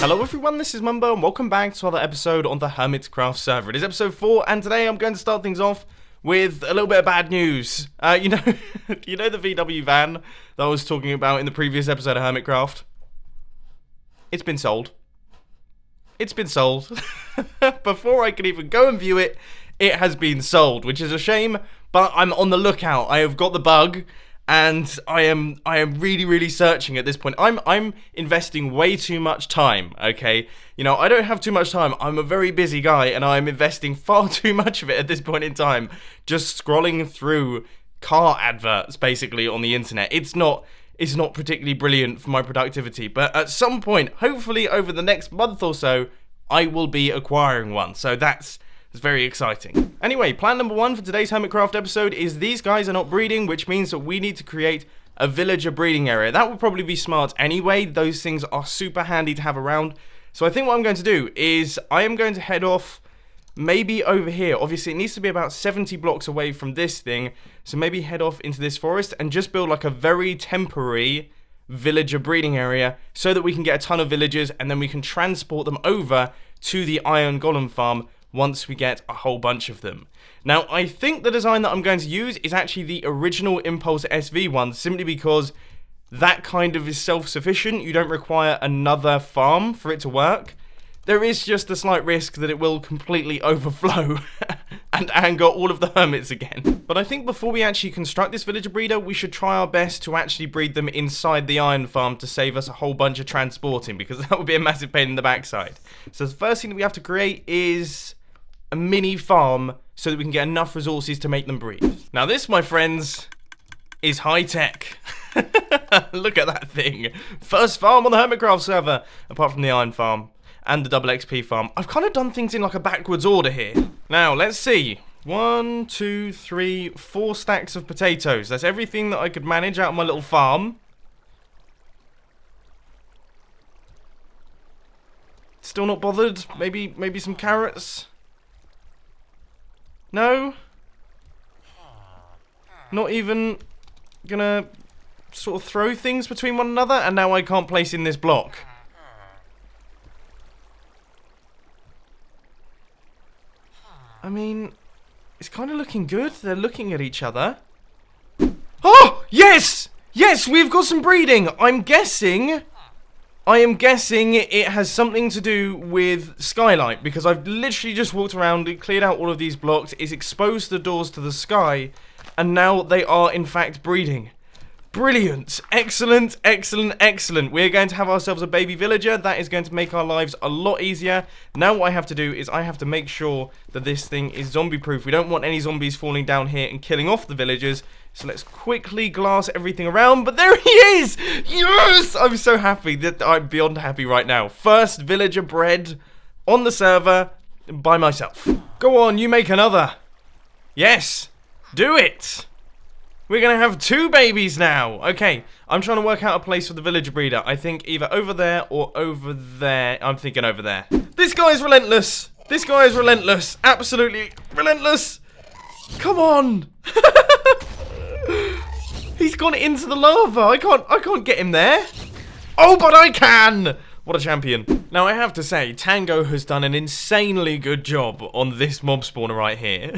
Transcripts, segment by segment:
Hello everyone, this is Mumbo and welcome back to another episode on the Hermitcraft server. It is episode 4 and today I'm going to start things off with a little bit of bad news. You know the VW van that I was talking about in the previous episode of Hermitcraft? It's been sold. It's been sold. Before I can even go and view it, it has been sold, which is a shame, but I'm on the lookout. I have got the bug. And I am really searching at this point. I'm investing way too much time, okay? You know, I don't have too much time. I'm a very busy guy and I'm investing far too much of it at this point in time. Just scrolling through car adverts basically on the internet. It's not particularly brilliant for my productivity, but at some point, hopefully over the next month or so, I will be acquiring one. So that's very exciting. Anyway, plan number 1 for today's Hermitcraft episode is these guys are not breeding, which means that we need to create a villager breeding area. That would probably be smart anyway. Those things are super handy to have around. So I think what I'm going to do is I am going to head off maybe over here. Obviously, it needs to be about 70 blocks away from this thing. So maybe head off into this forest and just build like a very temporary villager breeding area so that we can get a ton of villagers and then we can transport them over to the iron golem farm once we get a whole bunch of them. Now, I think the design that I'm going to use is actually the original Impulse SV one, simply because that kind of is self-sufficient. You don't require another farm for it to work. There is just a slight risk that it will completely overflow and anger all of the hermits again. But I think before we actually construct this villager breeder, we should try our best to actually breed them inside the iron farm to save us a whole bunch of transporting, because that would be a massive pain in the backside. So the first thing that we have to create is a mini farm so that we can get enough resources to make them breed. Now this, my friends, is high tech. Look at that thing. First farm on the Hermitcraft server, apart from the iron farm and the double XP farm. I've kind of done things in like a backwards order here. Now, let's see. 1, 2, 3, 4 stacks of potatoes. That's everything that I could manage out of my little farm. Still not bothered? Maybe some carrots? No? Not even gonna sort of throw things between one another? And now I can't place in this block. I mean, it's kind of looking good. They're looking at each other. Oh! Yes! Yes, we've got some breeding! I am guessing it has something to do with skylight, because I've literally just walked around, it cleared out all of these blocks, it's exposed the doors to the sky, and now they are in fact breeding. Brilliant. Excellent, excellent, excellent. We're going to have ourselves a baby villager. That is going to make our lives a lot easier. Now what I have to do is I have to make sure that this thing is zombie proof. We don't want any zombies falling down here and killing off the villagers. So let's quickly glass everything around. But there he is! Yes! I'm so happy. That I'm beyond happy right now. First villager bred on the server by myself. Go on, you make another. Yes. Do it. We're going to have 2 babies now. Okay, I'm trying to work out a place for the villager breeder. I think either over there or over there. I'm thinking over there. This guy is relentless. This guy is relentless. Absolutely relentless. Come on. He's gone into the lava. I can't get him there. Oh, but I can. What a champion. Now, I have to say, Tango has done an insanely good job on this mob spawner right here.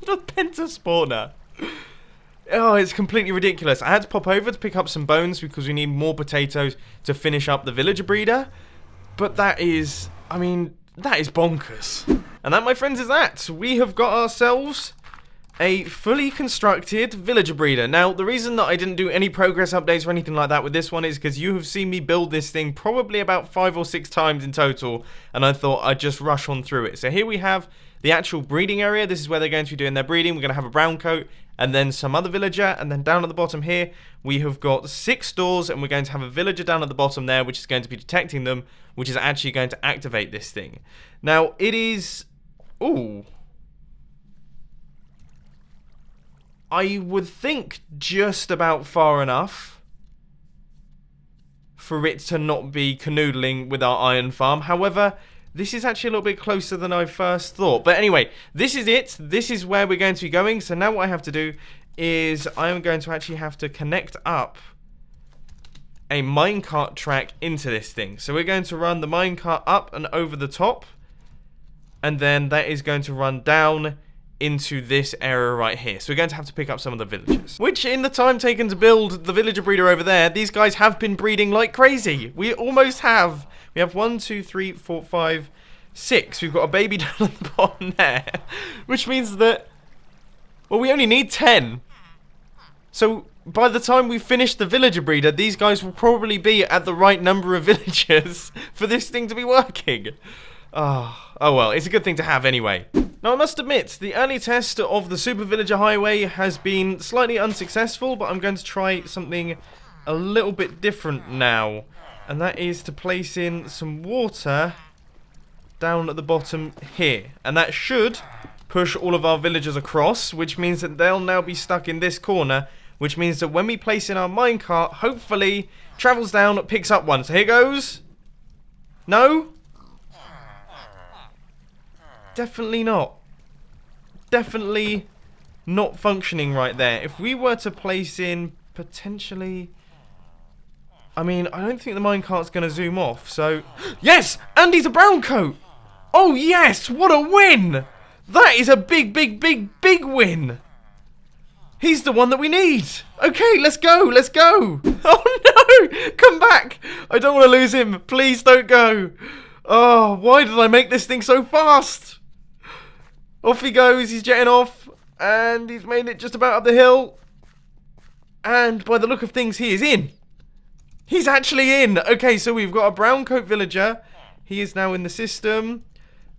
The penta spawner. Oh, it's completely ridiculous. I had to pop over to pick up some bones because we need more potatoes to finish up the villager breeder. But that is, I mean, that is bonkers. And that, my friends, is that. We have got ourselves a fully constructed villager breeder. Now, the reason that I didn't do any progress updates or anything like that with this one is because you have seen me build this thing probably about 5 or 6 times in total, and I thought I'd just rush on through it. So here we have the actual breeding area. This is where they're going to be doing their breeding. We're going to have a brown coat and then some other villager, and then down at the bottom here we have got 6 doors, and we're going to have a villager down at the bottom there which is going to be detecting them, which is actually going to activate this thing. Now, it is... Ooh... I would think just about far enough for it to not be canoodling with our iron farm. However, this is actually a little bit closer than I first thought. But anyway, this is it. This is where we're going to be going. So now what I have to do is I am going to actually have to connect up a minecart track into this thing. So we're going to run the minecart up and over the top, and then that is going to run down into this area right here. So we're going to have to pick up some of the villagers, which in the time taken to build the villager breeder over there, these guys have been breeding like crazy. We almost have, we have 1, 2, 3, 4, 5, 6. We've got a baby down at the bottom there, which means that, well, we only need 10. So by the time we finish the villager breeder, these guys will probably be at the right number of villagers for this thing to be working. Oh well, it's a good thing to have anyway. Now I must admit, the early test of the Super Villager Highway has been slightly unsuccessful, but I'm going to try something a little bit different now. And that is to place in some water down at the bottom here. And that should push all of our villagers across, which means that they'll now be stuck in this corner, which means that when we place in our minecart, hopefully travels down, picks up one. So here goes. No? Definitely not. Definitely not functioning right there. If we were to place in potentially... I mean, I don't think the minecart's going to zoom off, so... Yes! Andy's a brown coat! Oh yes! What a win! That is a big, big, big, big win! He's the one that we need! Okay, let's go! Let's go! Oh no! Come back! I don't want to lose him! Please don't go! Oh, why did I make this thing so fast? Off he goes, he's jetting off, and he's made it just about up the hill. And by the look of things, he is in. He's actually in. Okay, so we've got a brown coat villager. He is now in the system,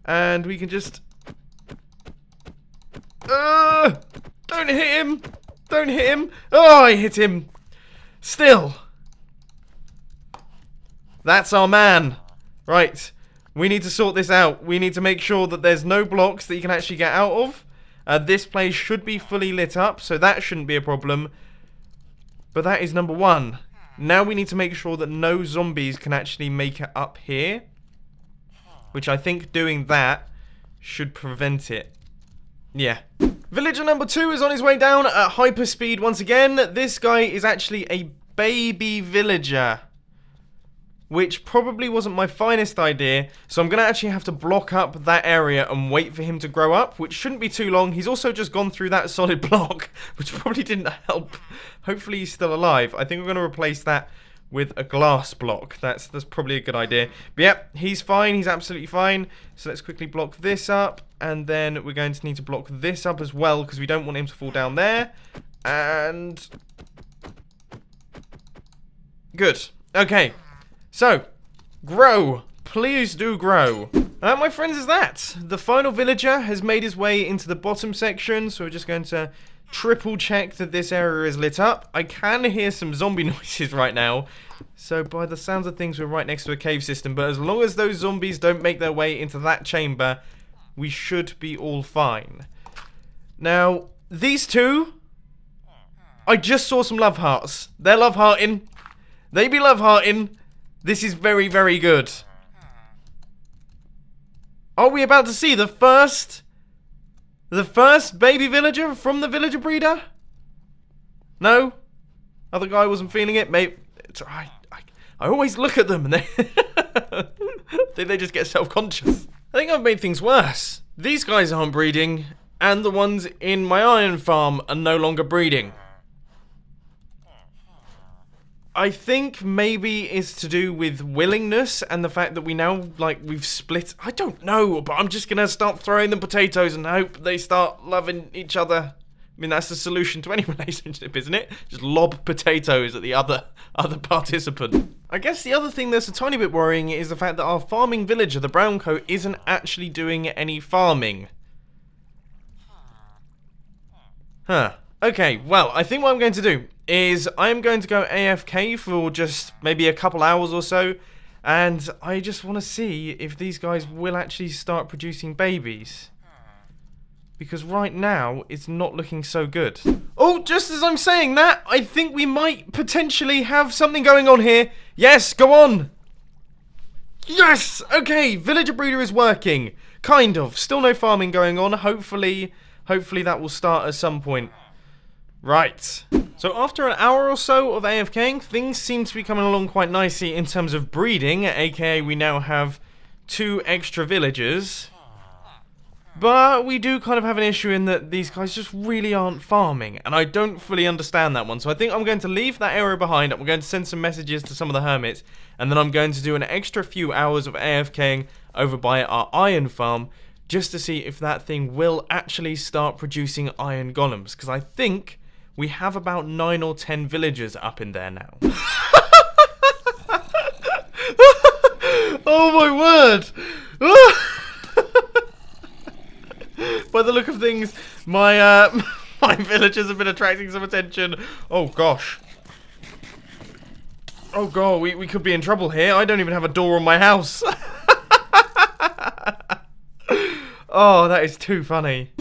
and we can just... Don't hit him. Don't hit him. Oh, I hit him. Still. That's our man. Right. We need to sort this out. We need to make sure that there's no blocks that you can actually get out of. This place should be fully lit up, so that shouldn't be a problem. But that is number one. Now we need to make sure that no zombies can actually make it up here. Which I think doing that should prevent it. Yeah. Villager number 2 is on his way down at hyper speed once again. This guy is actually a baby villager, which probably wasn't my finest idea, so I'm going to actually have to block up that area and wait for him to grow up, which shouldn't be too long. He's also just gone through that solid block, which probably didn't help. Hopefully he's still alive. I think we're going to replace that with a glass block. That's probably a good idea. But yep, he's fine. He's absolutely fine. So let's quickly block this up, and then we're going to need to block this up as well, because we don't want him to fall down there. And... good. Okay. So, grow. Please do grow. My friends, is that. The final villager has made his way into the bottom section, so we're just going to triple check that this area is lit up. I can hear some zombie noises right now, so by the sounds of things, we're right next to a cave system, but as long as those zombies don't make their way into that chamber, we should be all fine. Now, these two, I just saw some love hearts. They're love hearting. They be love hearting. This is very, very good. Are we about to see the first baby villager from the villager breeder? No? Other guy wasn't feeling it? Maybe. I always look at them and they just get self-conscious. I think I've made things worse. These guys aren't breeding, and the ones in my iron farm are no longer breeding. I think maybe it's to do with willingness and the fact that we now, like, we've split. I don't know, but I'm just going to start throwing them potatoes and hope they start loving each other. I mean, that's the solution to any relationship, isn't it? Just lob potatoes at the other participant. I guess the other thing that's a tiny bit worrying is the fact that our farming villager, the brown coat, isn't actually doing any farming. Huh. Okay, well, I think what I'm going to do is I'm going to go AFK for just maybe a couple hours or so, and I just want to see if these guys will actually start producing babies. Because right now, it's not looking so good. Oh, just as I'm saying that, I think we might potentially have something going on here. Yes, go on. Yes! Okay, villager breeder is working. Kind of. Still no farming going on. Hopefully that will start at some point. Right. So after an hour or so of AFKing, things seem to be coming along quite nicely in terms of breeding, aka we now have 2 extra villagers. But we do kind of have an issue in that these guys just really aren't farming, and I don't fully understand that one. So I think I'm going to leave that area behind, I'm going to send some messages to some of the hermits, and then I'm going to do an extra few hours of AFKing over by our iron farm, just to see if that thing will actually start producing iron golems, because I think we have about 9 or 10 villagers up in there now. Oh my word! By the look of things, my my villagers have been attracting some attention. Oh gosh. Oh god, we could be in trouble here. I don't even have a door on my house. Oh, that is too funny.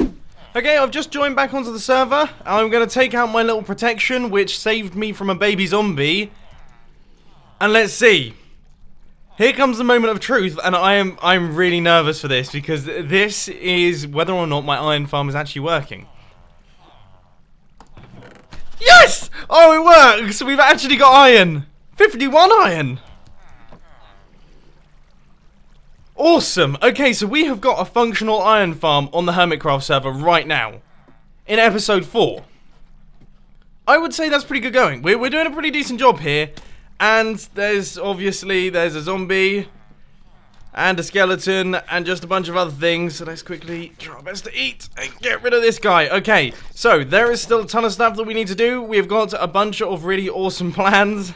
Okay, I've just joined back onto the server. I'm going to take out my little protection, which saved me from a baby zombie. And let's see. Here comes the moment of truth, and I'm really nervous for this, because this is whether or not my iron farm is actually working. Yes! Oh, it works! We've actually got iron! 51 iron! Awesome! Okay, so we have got a functional iron farm on the Hermitcraft server right now. In episode 4. I would say that's pretty good going. We're doing a pretty decent job here. And there's a zombie. And a skeleton. And just a bunch of other things. So let's quickly try our best to eat. And get rid of this guy. Okay, so there is still a ton of stuff that we need to do. We've got a bunch of really awesome plans.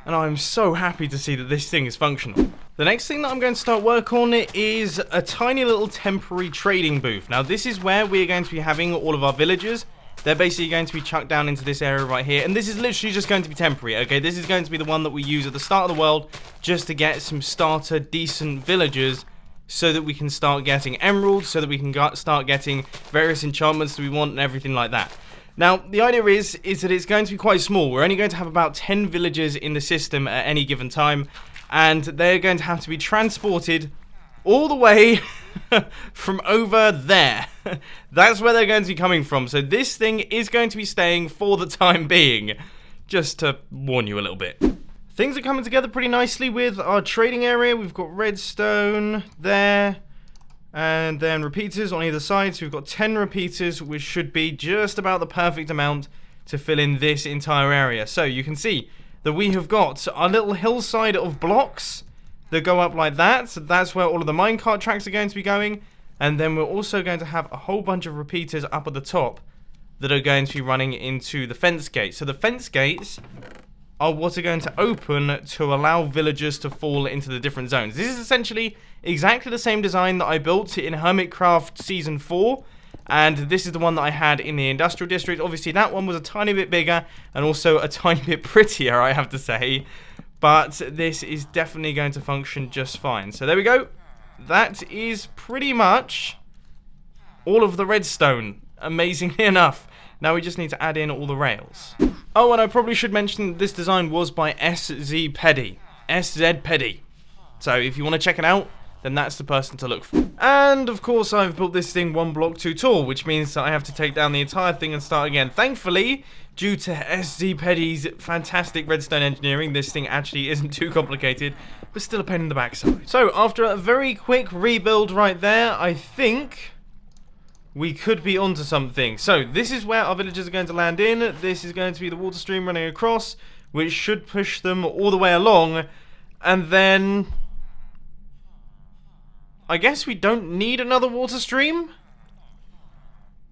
And I'm so happy to see that this thing is functional. The next thing that I'm going to start work on is a tiny little temporary trading booth. Now this is where we're going to be having all of our villagers. They're basically going to be chucked down into this area right here. And this is literally just going to be temporary, okay? This is going to be the one that we use at the start of the world just to get some starter decent villagers so that we can start getting emeralds, so that we can start getting various enchantments that we want and everything like that. Now, the idea is that it's going to be quite small. We're only going to have about 10 villagers in the system at any given time, and they're going to have to be transported all the way from over there. That's where they're going to be coming from. So this thing is going to be staying for the time being, just to warn you a little bit. Things are coming together pretty nicely with our trading area. We've got redstone there. And then repeaters on either side, so we've got 10 repeaters, which should be just about the perfect amount to fill in this entire area. So you can see that we have got our little hillside of blocks that go up like that. So that's where all of the minecart tracks are going to be going. And then we're also going to have a whole bunch of repeaters up at the top that are going to be running into the fence gates. So the fence gates are what are going to open to allow villagers to fall into the different zones. This is essentially exactly the same design that I built in Hermitcraft Season 4, and this is the one that I had in the Industrial District. Obviously, that one was a tiny bit bigger, and also a tiny bit prettier, I have to say, but this is definitely going to function just fine. So there we go. That is pretty much all of the redstone, amazingly enough. Now we just need to add in all the rails. Oh, and I probably should mention this design was by SZ Peddy. So if you want to check it out, then that's the person to look for. And of course I've built this thing 1 block too tall, which means that I have to take down the entire thing and start again. Thankfully, due to SZ Peddy's fantastic redstone engineering, this thing actually isn't too complicated, but still a pain in the backside. So after a very quick rebuild right there, I think we could be onto something. So this is where our villagers are going to land in. This is going to be the water stream running across, which should push them all the way along. And then I guess we don't need another water stream?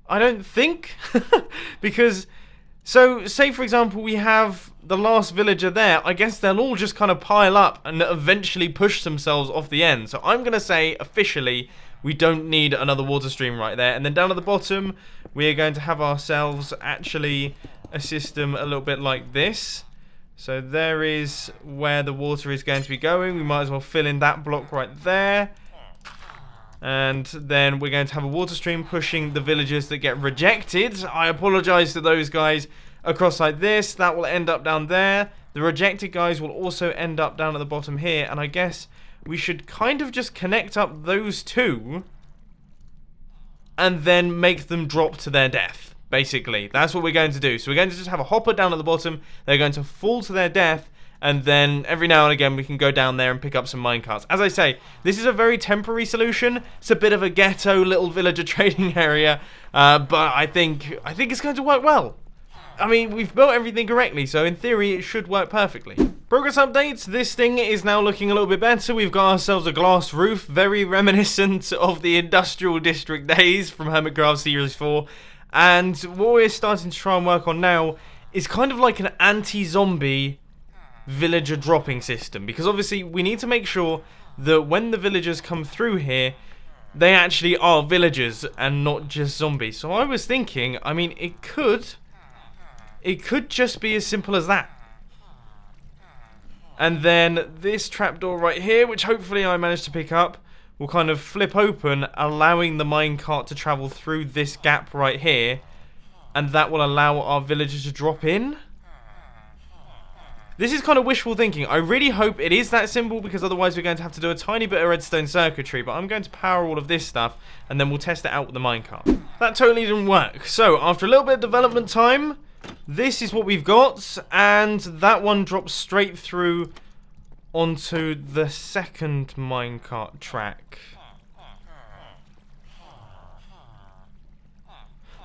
I don't think. Because, so say for example we have the last villager there, I guess they'll all just kind of pile up and eventually push themselves off the end. So I'm going to say officially we don't need another water stream right there. And then down at the bottom, we are going to have ourselves actually a system a little bit like this. So there is where the water is going to be going. We might as well fill in that block right there. And then we're going to have a water stream pushing the villagers that get rejected. I apologize to those guys across like this. That will end up down there. The rejected guys will also end up down at the bottom here. And I guess we should kind of just connect up those two and then make them drop to their death. basically. That's what we're going to do. So we're going to just have a hopper down at the bottom. They're going to fall to their death, and then every now and again we can go down there and pick up some minecarts. As I say, this is a very temporary solution. It's a bit of a ghetto little villager trading area, but I think it's going to work well. I mean, we've built everything correctly, so in theory it should work perfectly. Progress updates, this thing is now looking a little bit better. We've got ourselves a glass roof, very reminiscent of the industrial district days from Hermitcraft Series 4. And what we're starting to try and work on now is kind of like an anti-zombie villager dropping system. Because obviously we need to make sure that when the villagers come through here, they actually are villagers and not just zombies. So I was thinking, I mean, it could just be as simple as that. And then this trapdoor right here, which hopefully I managed to pick up, will kind of flip open, allowing the minecart to travel through this gap right here. And that will allow our villagers to drop in. This is kind of wishful thinking. I really hope it is that simple, because otherwise we're going to have to do a tiny bit of redstone circuitry. But I'm going to power all of this stuff, and then we'll test it out with the minecart. That totally didn't work. So, after a little bit of development time, this is what we've got, and that one drops straight through onto the second minecart track.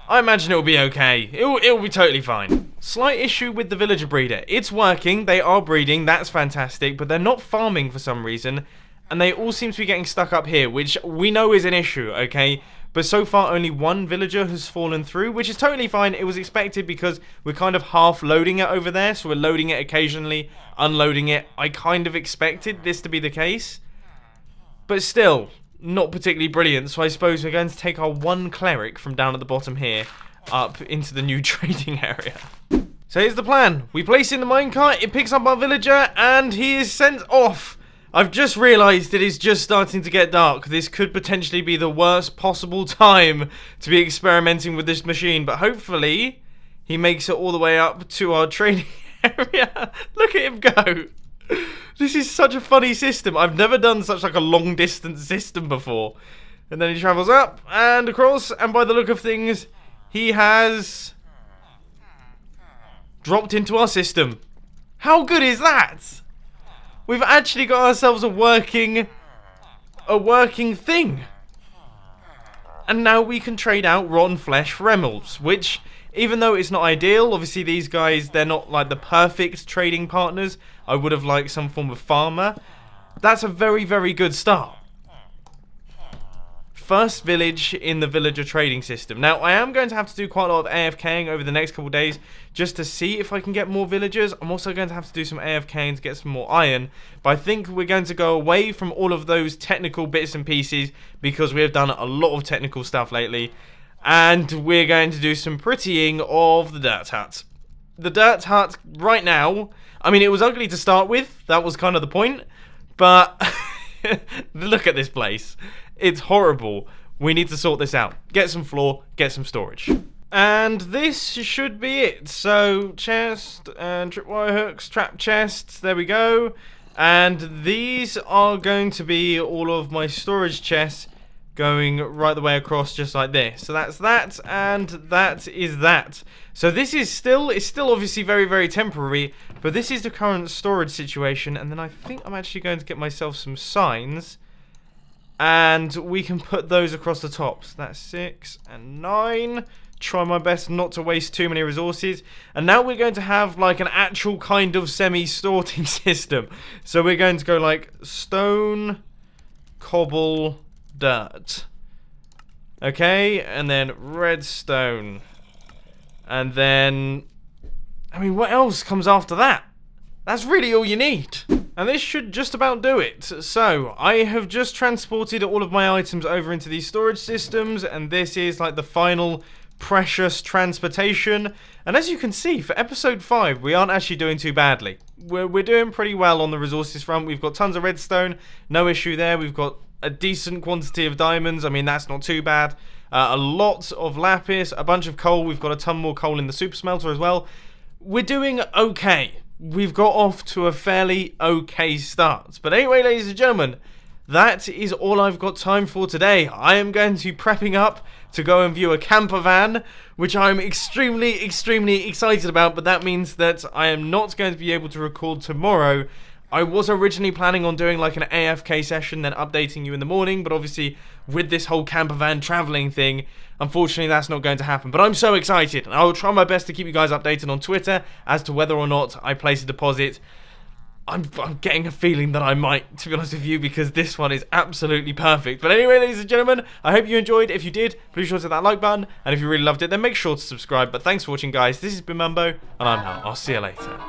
I imagine it'll be okay. It'll be totally fine. Slight issue with the villager breeder. It's working, they are breeding, that's fantastic, but they're not farming for some reason, and they all seem to be getting stuck up here, which we know is an issue, okay? But so far only one villager has fallen through, which is totally fine. It was expected because we're kind of half loading it over there, so we're loading it occasionally, unloading it. I kind of expected this to be the case, but still not particularly brilliant. So I suppose we're going to take our one cleric from down at the bottom here up into the new trading area. So here's the plan. We place in the minecart, it picks up our villager, and he is sent off. I've just realised it is just starting to get dark. This could potentially be the worst possible time to be experimenting with this machine, but hopefully he makes it all the way up to our training area. Look at him go. This is such a funny system. I've never done such like a long distance system before. And then he travels up and across, and by the look of things, he has dropped into our system. How good is that? We've actually got ourselves a working thing. And now we can trade out rotten flesh for emeralds, which, even though it's not ideal, obviously these guys, they're not like the perfect trading partners. I would have liked some form of farmer. That's a very, very good start. First village in the villager trading system. Now, I am going to have to do quite a lot of AFKing over the next couple of days just to see if I can get more villagers. I'm also going to have to do some AFKing to get some more iron. But I think we're going to go away from all of those technical bits and pieces because we have done a lot of technical stuff lately. And we're going to do some prettying of the dirt hut. The dirt hut right now, I mean, it was ugly to start with. That was kind of the point. But look at this place. It's horrible. We need to sort this out. Get some floor, get some storage. And this should be it. So, chest and tripwire hooks, trap chests, there we go. And these are going to be all of my storage chests going right the way across just like this. So that's that, and that is that. So this is still, it's still obviously very, very temporary, but this is the current storage situation. And then I think I'm actually going to get myself some signs, and we can put those across the top. So that's 6 and 9. Try my best not to waste too many resources. And now we're going to have like an actual kind of semi-sorting system. So we're going to go like stone, cobble, dirt. Okay, and then redstone. And then, I mean, what else comes after that? That's really all you need. And this should just about do it. So, I have just transported all of my items over into these storage systems, and this is like the final precious transportation. And as you can see, for episode 5, we aren't actually doing too badly. We're doing pretty well on the resources front. We've got tons of redstone, no issue there. We've got a decent quantity of diamonds. I mean, that's not too bad. A lot of lapis, a bunch of coal. We've got a ton more coal in the super smelter as well. We're doing okay. We've got off to a fairly okay start. But anyway, ladies and gentlemen, that is all I've got time for today. I am going to be prepping up to go and view a camper van, which I'm extremely excited about, but that means that I am not going to be able to record tomorrow. I was originally planning on doing like an AFK session, then updating you in the morning, but obviously with this whole camper van traveling thing, unfortunately that's not going to happen. But I'm so excited, and I will try my best to keep you guys updated on Twitter as to whether or not I place a deposit. I'm getting a feeling that I might, to be honest with you, because this one is absolutely perfect. But anyway, ladies and gentlemen, I hope you enjoyed. If you did, please sure to hit that like button, and if you really loved it, then make sure to subscribe. But thanks for watching, guys. This has been Mumbo, and I'm out. I'll see you later.